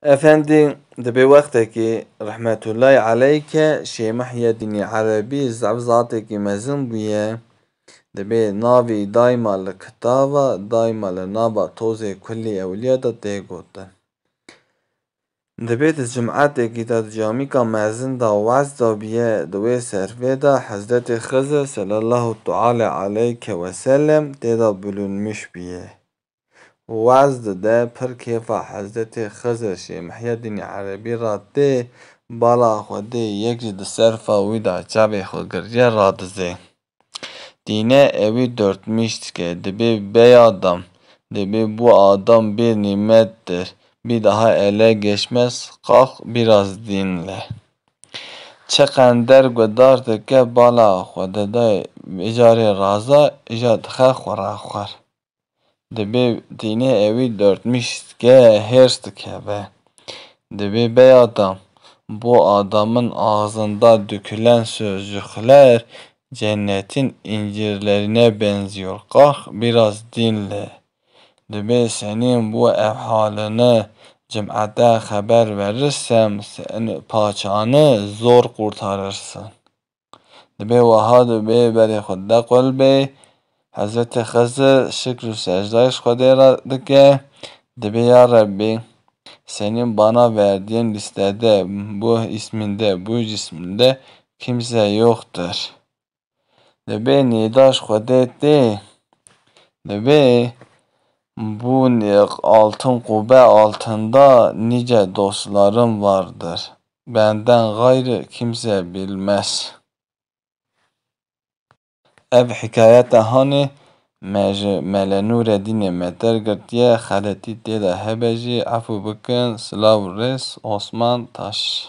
Efendi dibe wektekî rahmetullahi aleyke Şeyh Muhyiddin Arabi zevzatekî mezin bûye, dibe navê daima li kitaba, daima li nava tozê kulî ewliya de tê gotin. Dibe di cum'etekî de di camîka mezin da wez dabûye di wê servê de Hezretê Xizr sallallahu teala aleyhi ve sellem tê de bîlûnmiş bûye. Wez dide pir kêfa Hezretê Xizr Şeyh Muhyiddin Arabi ra tê, bala Xwedê yek ji di serfa wî de çavê xwe giriye radizê. Dîne evî dörtmiş dike, dibe beya dam, dibe bu adam bê nîmettir, bir daha ele geçmez, kalk biraz dinle. Çiqender gudar dike bala Xwedê de îcarê raza, îja dixe xwera xwer. Dibe dîne evî dörtmiş dike, hêrs dikeve. Dibe beya dam, bu adamın ağzında dökülen sözcükler cennetin incirlerine benziyor. Kalk biraz dinle. Dibe senin bu efhalini cem'ete haber verirsem sen paçanı zor kurtarırsın. Dibe vaha dibe beri Xwedê qul bê, Hezretê Xizr şükr û secdayê Xwedê ra dike. Dibe ya Rabbi, senin bana verdiğin listede, bu isminde, bu cisminde kimse yoktur. Dibe nidaş Xwedê tê. Dibe bu altın kubbe altında nice dostlarım vardır. Benden gayrı kimse bilmez. Ev hikayete hani Mele Nureddin Metergirtiye xeletî tê de hebe jî efû bikin. Silav Rês Osman Taş.